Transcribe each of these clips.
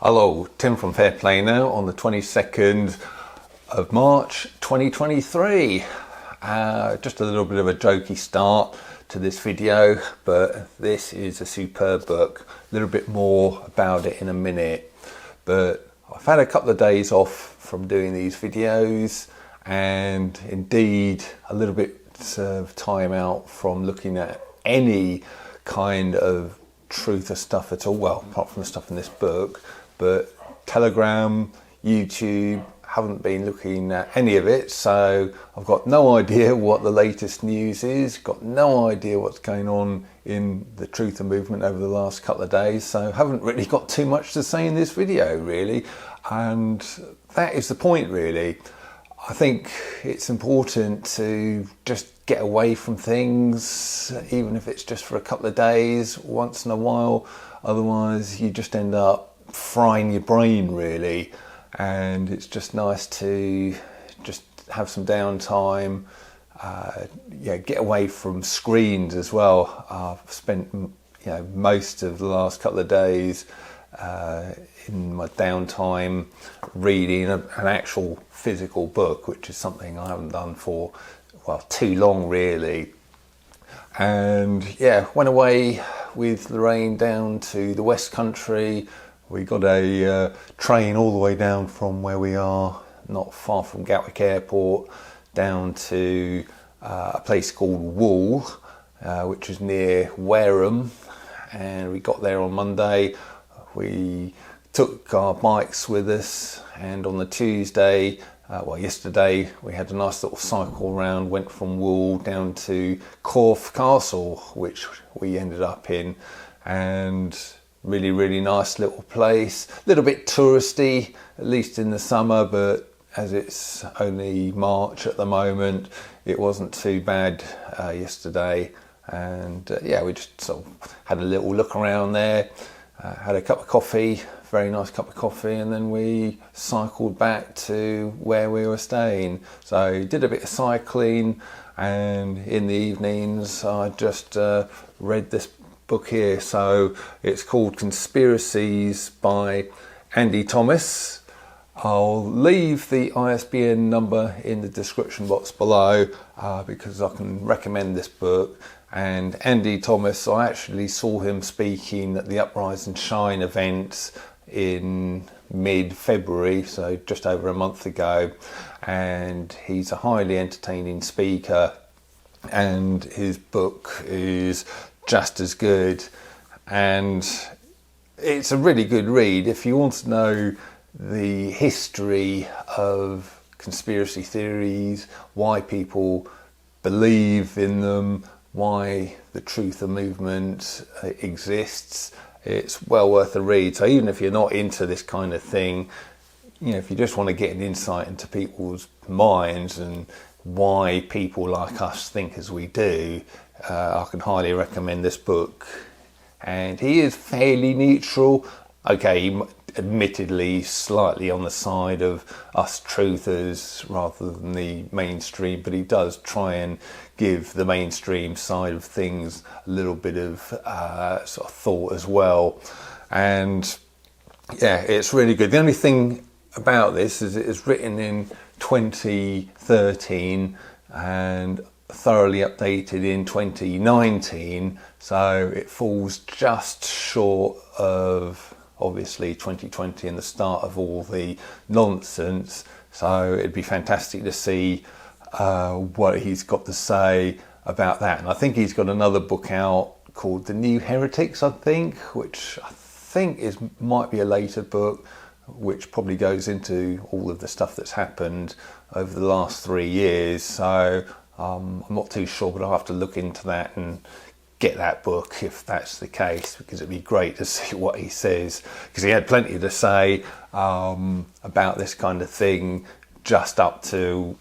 Hello, Tim from Fair Play Now on the 22nd of March 2023. Just a little bit of a jokey start to this video, but this is a superb book. A little bit more about it in a minute, but I've had a couple of days off from doing these videos, and indeed a little bit of time out from looking at any kind of truth or stuff at all, well, apart from the stuff in this book. But Telegram, YouTube, haven't been looking at any of it, so I've got no idea what the latest news is, got no idea what's going on in the truth movement over the last couple of days, so haven't really got too much to say in this video really, and that is the point really. I think it's important to just get away from things, even if it's just for a couple of days, once in a while. Otherwise you just end up frying your brain really, and it's just nice to just have some downtime, get away from screens as well. I've spent most of the last couple of days in my downtime reading an actual physical book, which is something I haven't done for too long really. And went away with Lorraine down to the West Country. We got a train all the way down from where we are, not far from Gatwick Airport, down to a place called Wool, which is near Wareham, and we got there on Monday. We took our bikes with us, and on the Tuesday, yesterday, we had a nice little cycle round, went from Wool down to Corfe Castle, which we ended up in, and really nice little place. A little bit touristy, at least in the summer, but as it's only March at the moment, it wasn't too bad yesterday. And we just sort of had a little look around there, had a cup of coffee, very nice cup of coffee, and then we cycled back to where we were staying. So did a bit of cycling, and in the evenings I just read this book here. So it's called Conspiracies by Andy Thomas. I'll leave the ISBN number in the description box below because I can recommend this book. And Andy Thomas, I actually saw him speaking at the Uprise and Shine event in mid-February, so just over a month ago, and he's a highly entertaining speaker, and his book is just as good, and it's a really good read if you want to know the history of conspiracy theories, why people believe in them, why the truther movement exists. It's well worth a read. So even if you're not into this kind of thing, if you just want to get an insight into people's minds and why people like us think as we do, I can highly recommend this book. And he is fairly neutral. Okay, admittedly slightly on the side of us truthers rather than the mainstream, but he does try and give the mainstream side of things a little bit of sort of thought as well. And it's really good. The only thing about this is it is written in 2013 and thoroughly updated in 2019, so it falls just short of obviously 2020 and the start of all the nonsense. So it'd be fantastic to see what he's got to say about that. And I think he's got another book out called The New Heretics, which I think might be a later book, which probably goes into all of the stuff that's happened over the last 3 years. So I'm not too sure, but I'll have to look into that and get that book if that's the case, because it'd be great to see what he says, because he had plenty to say about this kind of thing just up to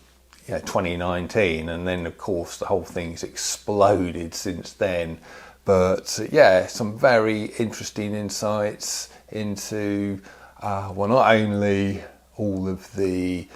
2019, and then of course the whole thing's exploded since then. But some very interesting insights into not only all of the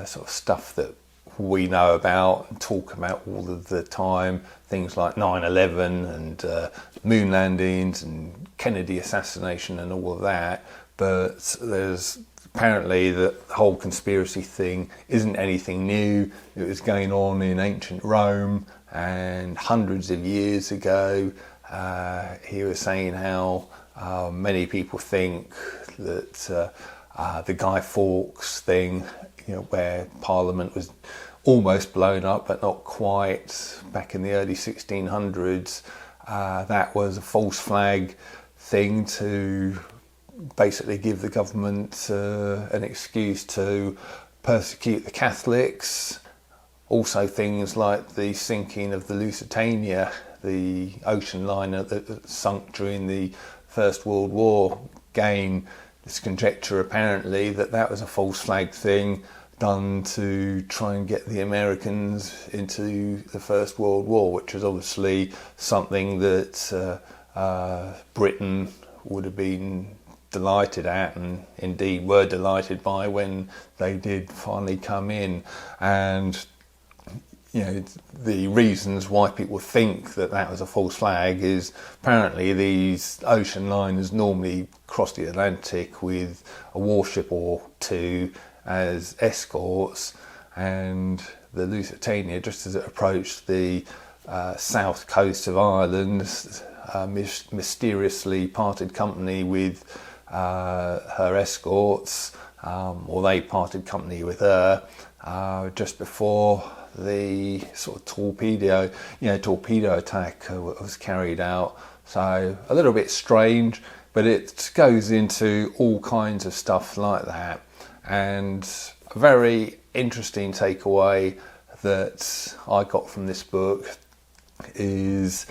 sort of stuff that we know about and talk about all of the time, things like 9/11 and moon landings and Kennedy assassination and all of that, but there's apparently the whole conspiracy thing isn't anything new. It was going on in ancient Rome, and hundreds of years ago. He was saying how many people think that the Guy Fawkes thing, where Parliament was almost blown up but not quite, back in the early 1600s, that was a false flag thing to basically give the government an excuse to persecute the Catholics. Also things like the sinking of the Lusitania, the ocean liner that sunk during the First World War. Again, this conjecture apparently that was a false flag thing done to try and get the Americans into the First World War, which was obviously something that Britain would have been delighted at, and indeed were delighted by when they did finally come in. And the reasons why people think that was a false flag is apparently these ocean liners normally cross the Atlantic with a warship or two as escorts, and the Lusitania, just as it approached the south coast of Ireland, mysteriously parted company with her escorts, or they parted company with her just before the sort of torpedo attack was carried out. So a little bit strange, but it goes into all kinds of stuff like that. And a very interesting takeaway that I got from this book is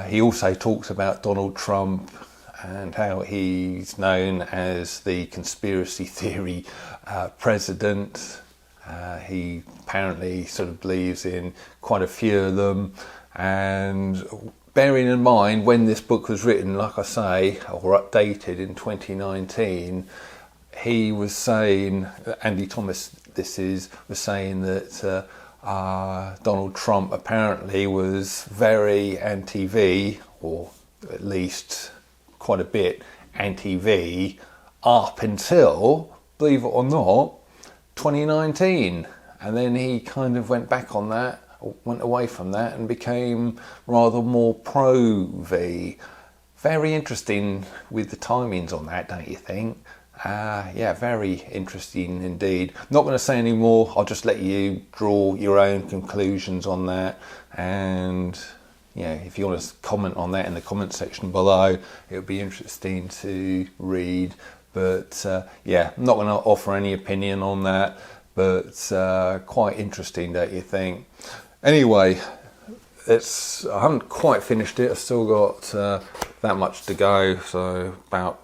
he also talks about Donald Trump and how he's known as the conspiracy theory president. He apparently sort of believes in quite a few of them, and bearing in mind when this book was written, like I say, or updated in 2019, he was saying, Andy Thomas was saying that Donald Trump apparently was very anti-V, or at least quite a bit anti-V, up until, believe it or not, 2019. And then he kind of went back on that, or went away from that, and became rather more pro-V. Very interesting with the timings on that, don't you think? Yeah, very interesting indeed. Not going to say any more. I'll just let you draw your own conclusions on that. And if you want to comment on that in the comment section below, it would be interesting to read. But I'm not going to offer any opinion on that. But quite interesting, don't you think? Anyway, I haven't quite finished it. I've still got that much to go. So about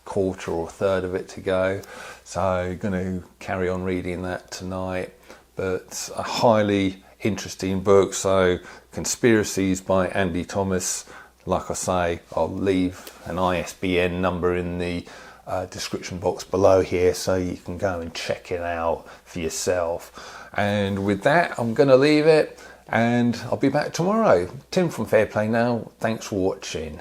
quarter or a third of it to go, so going to carry on reading that tonight. But a highly interesting book. So Conspiracies by Andy Thomas. Like I say, I'll leave an ISBN number in the description box below here, so you can go and check it out for yourself. And with that, I'm going to leave it, and I'll be back tomorrow. Tim from Fair Play Now. Thanks for watching.